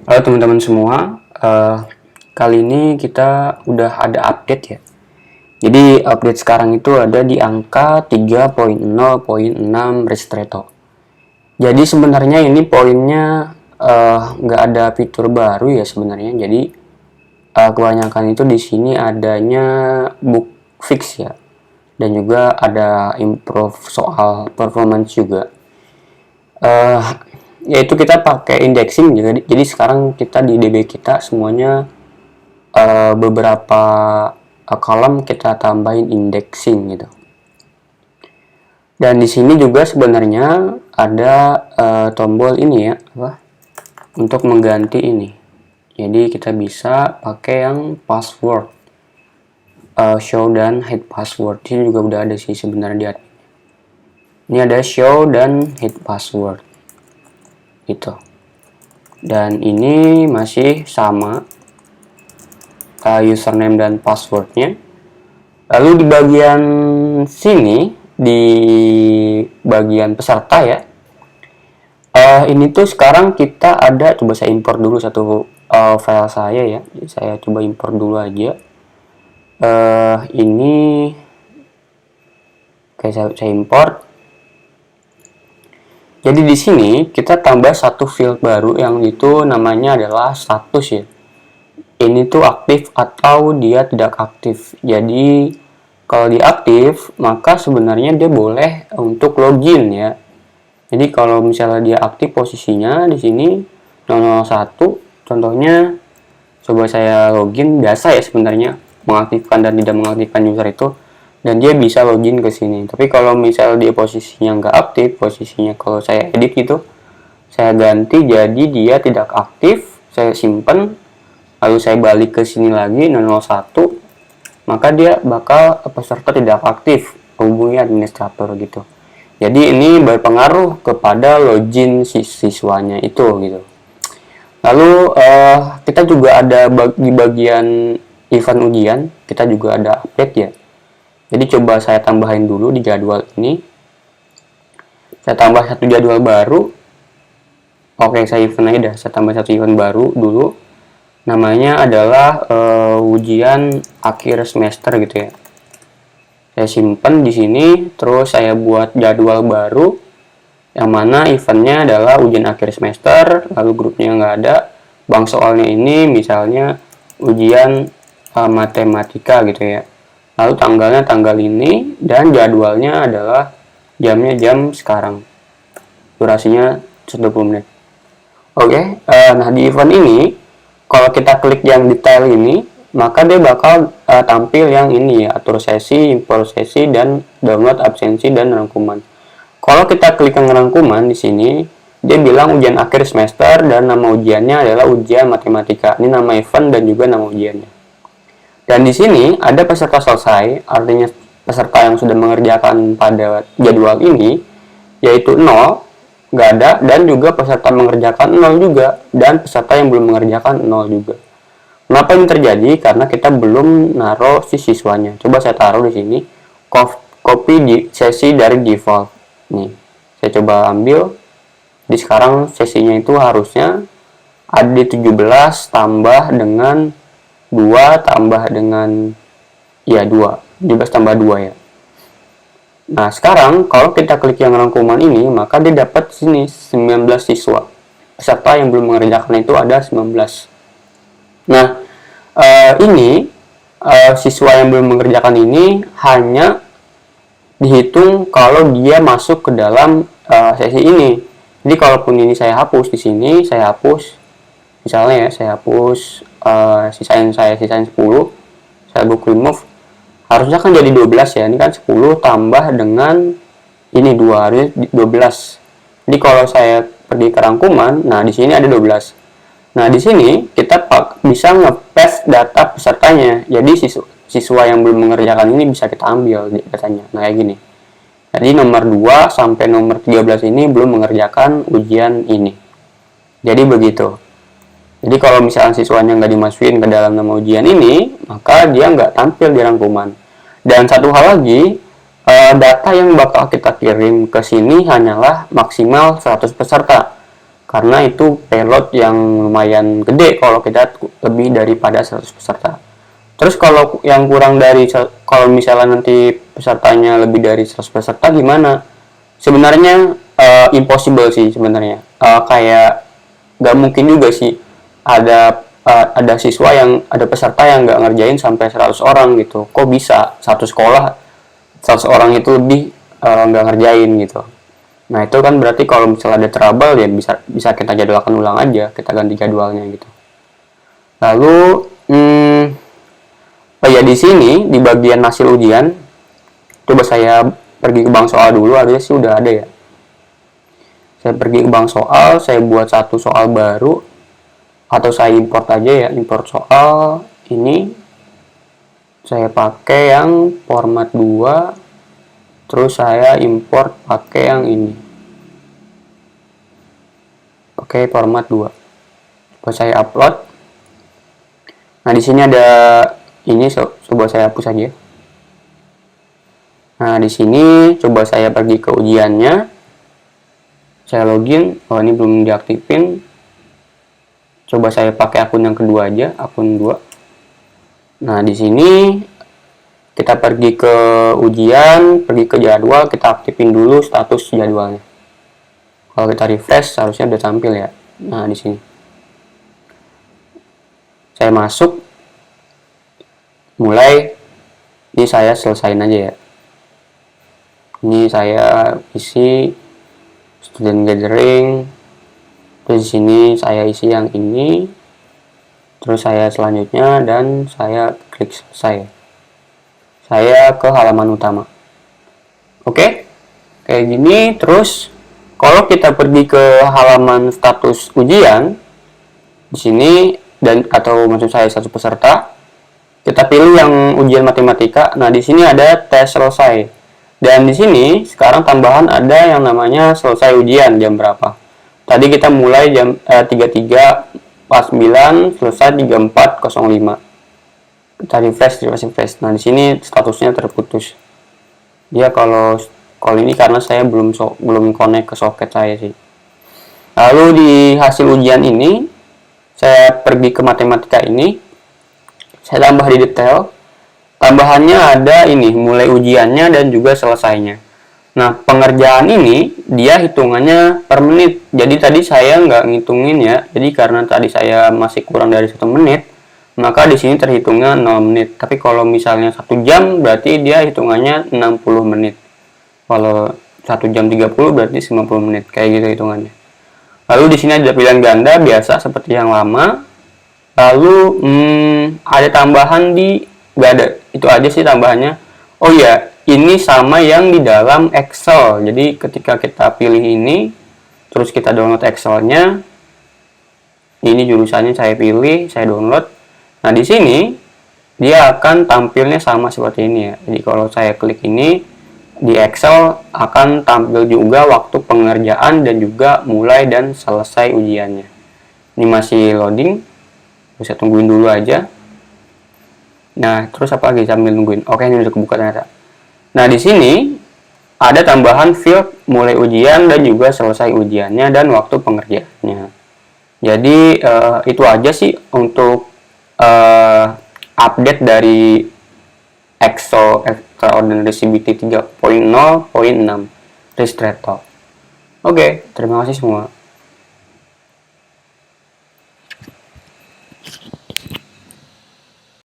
Halo teman-teman semua, kali ini kita udah ada update ya. Jadi update sekarang itu ada di angka 3.0.6 Ristretto. Jadi sebenarnya ini poinnya nggak ada fitur baru ya sebenarnya. Jadi kebanyakan itu di sini adanya bug fix ya, dan juga ada improve soal performance juga. Uh, Yaitu kita pakai indexing, jadi sekarang kita di DB kita semuanya beberapa kolom kita tambahin indexing gitu. Dan di sini juga sebenarnya ada tombol ini ya, untuk mengganti ini. Jadi kita bisa pakai yang password, show dan hide password. Ini juga udah ada sih sebenarnya di admin. Ini ada show dan hide password gitu. Dan ini masih sama username dan passwordnya. Lalu di bagian sini, di bagian peserta ya, ini tuh sekarang kita ada, coba saya import dulu satu file saya ya. Jadi saya coba import dulu aja. Ini oke, saya import. Jadi di sini kita tambah satu field baru yang itu namanya adalah status ya. Ini tuh aktif atau dia tidak aktif. Jadi kalau dia aktif, maka sebenarnya dia boleh untuk login ya. Jadi kalau misalnya dia aktif posisinya di sini 001, contohnya coba saya login, biasa ya sebenarnya mengaktifkan dan tidak mengaktifkan user itu, dan dia bisa login ke sini. Tapi kalau misalnya dia posisinya nggak aktif, posisinya kalau saya edit gitu, saya ganti jadi dia tidak aktif, saya simpan, lalu saya balik ke sini lagi 001, maka dia bakal peserta tidak aktif, hubungi administrator gitu. Jadi ini berpengaruh kepada login siswanya itu gitu. Lalu kita juga ada di bagian event ujian, kita juga ada update ya. Jadi coba saya tambahin dulu di jadwal ini. Saya tambah satu jadwal baru. Oke, saya event aja dah. Saya tambah satu event baru dulu. Namanya adalah ujian akhir semester gitu ya. Saya simpan di sini, terus saya buat jadwal baru yang mana eventnya adalah ujian akhir semester, lalu grupnya nggak ada. Bank soalnya ini misalnya ujian matematika gitu ya. Lalu tanggalnya tanggal ini, dan jadwalnya adalah jamnya jam sekarang. Durasinya 120 menit. Oke, nah di event ini, kalau kita klik yang detail ini, maka dia bakal tampil yang ini ya, atur sesi, import sesi, dan download absensi dan rangkuman. Kalau kita klik yang rangkuman di sini, dia bilang ujian akhir semester dan nama ujiannya adalah ujian matematika. Ini nama event dan juga nama ujiannya. Dan di sini ada peserta selesai, artinya peserta yang sudah mengerjakan pada jadwal ini, yaitu 0, nggak ada, dan juga peserta mengerjakan 0 juga, dan peserta yang belum mengerjakan 0 juga. Kenapa ini terjadi? Karena kita belum naruh si siswanya. Coba saya taruh di sini, copy di sesi dari default. Nih, saya coba ambil. Di sekarang sesinya itu harusnya ada di 17 tambah dengan 2 tambah dengan 17 tambah 2 ya. Nah, sekarang kalau kita klik yang rangkuman ini, maka dia dapat sini 19 siswa. Peserta yang belum mengerjakan itu ada 19. Nah, ini siswa yang belum mengerjakan ini hanya dihitung kalau dia masuk ke dalam sesi ini. Jadi kalaupun ini saya hapus di sini, saya hapus misalnya ya, saya hapus sisain 10, saya book remove, harusnya kan jadi 12 ya. Ini kan 10 tambah dengan ini 2, harusnya 12. Jadi kalau saya pergi ke rangkuman, nah di sini ada 12. Nah di sini kita bisa nge-paste data pesertanya. Jadi siswa yang belum mengerjakan ini bisa kita ambil datanya. Nah kayak gini. Jadi nomor 2 sampai nomor 13 ini belum mengerjakan ujian ini. Jadi begitu. Jadi kalau misalnya siswanya nggak dimasukin ke dalam nama ujian ini, maka dia nggak tampil di rangkuman. Dan satu hal lagi, data yang bakal kita kirim ke sini hanyalah maksimal 100 peserta. karena itu payload yang lumayan gede kalau kita lebih daripada 100 peserta. Terus kalau yang kurang dari, kalau misalnya nanti pesertanya lebih dari 100 peserta gimana? Sebenarnya impossible sih sebenarnya. Kayak gak mungkin juga sih ada siswa yang ada peserta yang nggak ngerjain sampai 100 orang gitu. Kok bisa satu sekolah 100 orang itu lebih nggak ngerjain gitu. Nah itu kan berarti kalau misalnya ada trouble ya bisa kita jadwalkan ulang aja, kita ganti jadwalnya gitu. Lalu oh ya, di sini di bagian hasil ujian, coba saya pergi ke bank soal dulu, harusnya sih udah ada ya. Saya pergi ke bank soal, saya buat satu soal baru, atau saya import aja ya, import soal ini. Saya pakai yang format 2, terus saya import pakai yang ini. Oke, format 2. Coba saya upload. Nah, di sini ada ini, coba saya hapus aja. Nah, di sini coba saya pergi ke ujiannya. Saya login. Oh, ini belum diaktifin. Coba saya pakai akun yang kedua aja, akun 2. Nah, di sini kita pergi ke ujian, pergi ke jadwal, kita aktifin dulu status jadwalnya. Kalau kita refresh harusnya udah tampil ya. Nah, di sini saya masuk, mulai. Ini saya selesain aja ya. Ini saya isi student gathering. Terus di sini saya isi yang ini. Terus saya selanjutnya dan saya klik selesai. Saya ke halaman utama. Oke, kayak gini. Terus kalau kita pergi ke halaman status ujian di sini, dan atau maksud saya satu peserta, kita pilih yang ujian matematika. Nah, di sini ada tes selesai. Dan di sini sekarang tambahan ada yang namanya selesai ujian jam berapa. Tadi kita mulai jam 33.49, selesai 34.05. Kita refresh. Nah, di sini statusnya terputus. Dia kalau ini karena saya belum connect ke soket saya sih. Lalu di hasil ujian ini saya pergi ke matematika ini, saya tambah di detail. Tambahannya ada ini, mulai ujiannya dan juga selesainya. Nah, pengerjaan ini dia hitungannya per menit. Jadi tadi saya nggak ngitungin ya. Jadi karena tadi saya masih kurang dari 1 menit, maka di sini terhitungnya 0 menit. Tapi kalau misalnya 1 jam berarti dia hitungannya 60 menit. Kalau 1 jam 30 berarti 90 menit. Kayak gitu hitungannya. Lalu di sini ada pilihan ganda biasa seperti yang lama. Lalu ada tambahan nggak ada. Itu aja sih tambahannya. Oh ya, ini sama yang di dalam Excel. Jadi ketika kita pilih ini, terus kita download Excelnya, ini jurusannya saya pilih, saya download. Nah, di sini dia akan tampilnya sama seperti ini ya. Jadi kalau saya klik ini di Excel akan tampil juga waktu pengerjaan dan juga mulai dan selesai ujiannya. Ini masih loading. Bisa tungguin dulu aja. Nah, terus apa lagi sambil nungguin? Oke, ini udah kebuka ternyata. Nah, di sini ada tambahan field mulai ujian dan juga selesai ujiannya dan waktu pengerjaannya. Jadi itu aja sih untuk update dari EXO Extraordinary CBT 3.0.6 Ristretto. Oke, terima kasih semua.